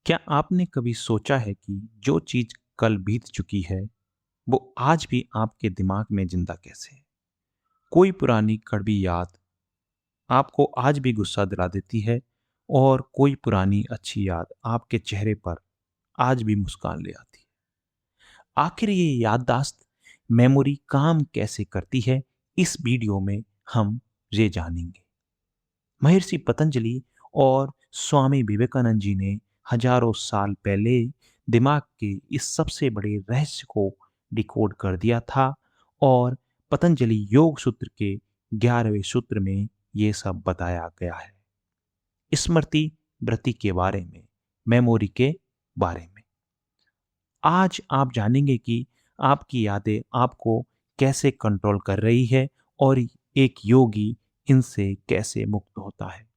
क्या आपने कभी सोचा है कि जो चीज़ कल बीत चुकी है, वो आज भी आपके दिमाग में जिंदा कैसे है? कोई पुरानी कड़वी याद आपको आज भी गुस्सा दिला देती है और कोई पुरानी अच्छी याद आपके चेहरे पर आज भी मुस्कान ले आती है। आखिर ये याददाश्त मेमोरी काम कैसे करती है, इस वीडियो में हम ये जानेंगे। महर्षि पतंजलि और स्वामी विवेकानंद जी ने हजारों साल पहले दिमाग के इस सबसे बड़े रहस्य को डिकोड कर दिया था और पतंजलि योग सूत्र के 11वें सूत्र में ये सब बताया गया है। स्मृति वृत्ति के बारे में, मेमोरी के बारे में आज आप जानेंगे कि आपकी यादें आपको कैसे कंट्रोल कर रही है और एक योगी इनसे कैसे मुक्त होता है।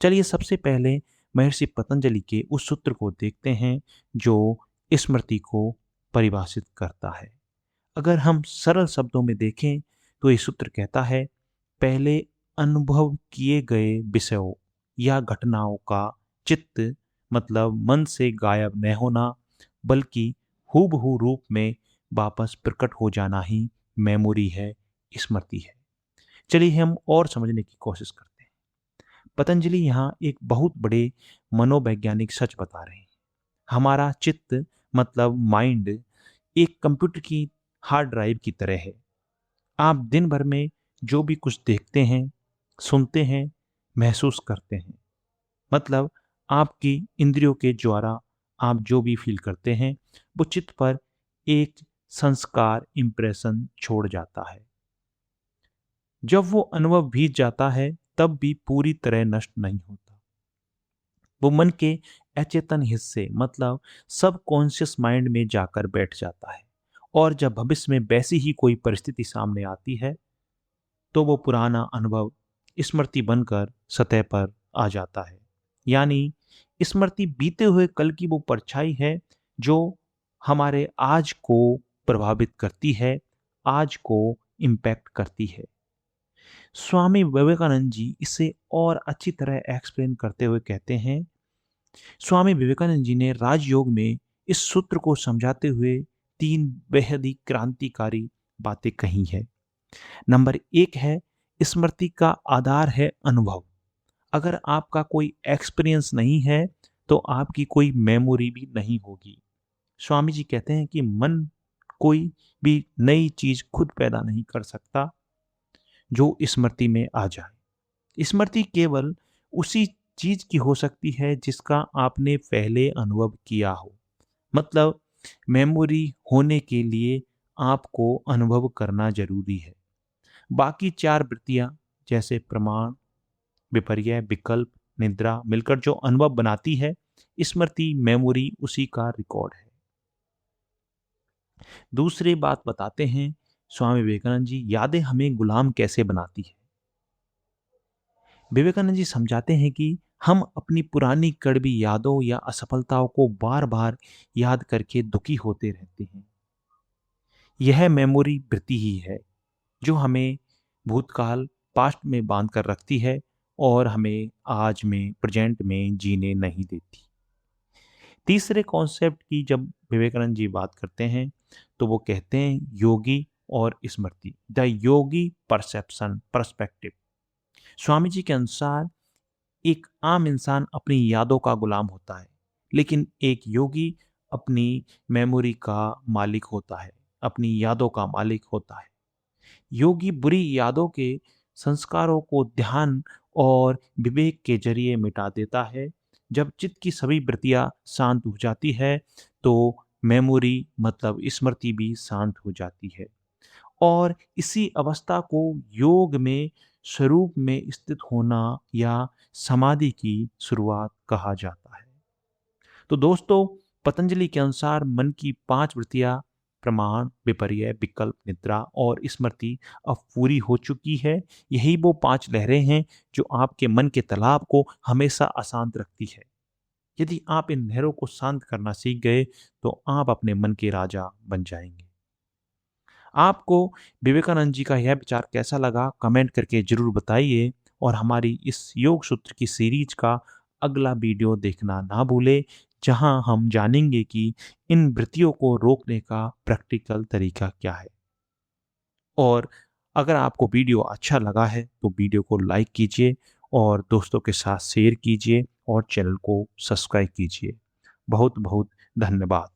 चलिए सबसे पहले महर्षि पतंजलि के उस सूत्र को देखते हैं जो स्मृति को परिभाषित करता है। अगर हम सरल शब्दों में देखें तो ये सूत्र कहता है, पहले अनुभव किए गए विषयों या घटनाओं का चित्त मतलब मन से गायब न होना, बल्कि हूबहू रूप में वापस प्रकट हो जाना ही मेमोरी है, स्मृति है। चलिए हम और समझने की कोशिश करते हैं। पतंजलि यहाँ एक बहुत बड़े मनोवैज्ञानिक सच बता रहे हैं। हमारा चित्त मतलब माइंड एक कंप्यूटर की हार्ड ड्राइव की तरह है। आप दिन भर में जो भी कुछ देखते हैं, सुनते हैं, महसूस करते हैं, मतलब आपकी इंद्रियों के द्वारा आप जो भी फील करते हैं, वो चित्त पर एक संस्कार इम्प्रेशन छोड़ जाता है। जब वो अनुभव बीत जाता है तब भी पूरी तरह नष्ट नहीं होता। वो मन के अचेतन हिस्से मतलब सब कॉन्शियस माइंड में जाकर बैठ जाता है और जब भविष्य में वैसी ही कोई परिस्थिति सामने आती है तो वो पुराना अनुभव स्मृति बनकर सतह पर आ जाता है। यानी स्मृति बीते हुए कल की वो परछाई है जो हमारे आज को प्रभावित करती है, आज को इम्पैक्ट करती है। स्वामी विवेकानंद जी इसे और अच्छी तरह एक्सप्लेन करते हुए कहते हैं, स्वामी विवेकानंद जी ने राजयोग में इस सूत्र को समझाते हुए 3 बेहद ही क्रांतिकारी बातें कही है। नंबर 1 है, स्मृति का आधार है अनुभव। अगर आपका कोई एक्सपीरियंस नहीं है तो आपकी कोई मेमोरी भी नहीं होगी। स्वामी जी कहते हैं कि मन कोई भी नई चीज खुद पैदा नहीं कर सकता जो स्मृति में आ जाए। स्मृति केवल उसी चीज की हो सकती है जिसका आपने पहले अनुभव किया हो। मतलब मेमोरी होने के लिए आपको अनुभव करना जरूरी है। बाकी 4 वृत्तियां जैसे प्रमाण, विपर्य, विकल्प, निद्रा मिलकर जो अनुभव बनाती है, स्मृति मेमोरी उसी का रिकॉर्ड है। दूसरी बात बताते हैं स्वामी विवेकानंद जी, यादें हमें गुलाम कैसे बनाती है। विवेकानंद जी समझाते हैं कि हम अपनी पुरानी कड़वी यादों या असफलताओं को बार बार याद करके दुखी होते रहते हैं। यह मेमोरी वृत्ति ही है जो हमें भूतकाल पास्ट में बांध कर रखती है और हमें आज में प्रेजेंट में जीने नहीं देती। तीसरे कॉन्सेप्ट की जब विवेकानंद जी बात करते हैं तो वो कहते हैं योगी और स्मृति, the Yogi perception perspective. Swami ji के अनुसार एक आम इंसान अपनी यादों का गुलाम होता है, लेकिन एक योगी अपनी मेमोरी का मालिक होता है, अपनी यादों का मालिक होता है। योगी बुरी यादों के संस्कारों को ध्यान और विवेक के जरिए मिटा देता है। जब चित्त की सभी वृत्तियां शांत हो जाती है तो मेमोरी मतलब स्मृति भी शांत हो जाती है और इसी अवस्था को योग में स्वरूप में स्थित होना या समाधि की शुरुआत कहा जाता है। तो दोस्तों, पतंजलि के अनुसार मन की 5 वृत्तियां प्रमाण, विपर्य, विकल्प, निद्रा और स्मृति अब पूरी हो चुकी है। यही वो 5 लहरें हैं जो आपके मन के तालाब को हमेशा अशांत रखती है। यदि आप इन लहरों को शांत करना सीख गए तो आप अपने मन के राजा बन जाएंगे। आपको विवेकानंद जी का यह विचार कैसा लगा, कमेंट करके जरूर बताइए और हमारी इस योग सूत्र की सीरीज का अगला वीडियो देखना ना भूले। जहां हम जानेंगे कि इन वृत्तियों को रोकने का प्रैक्टिकल तरीका क्या है। और अगर आपको वीडियो अच्छा लगा है तो वीडियो को लाइक कीजिए और दोस्तों के साथ शेयर कीजिए और चैनल को सब्सक्राइब कीजिए। बहुत बहुत धन्यवाद।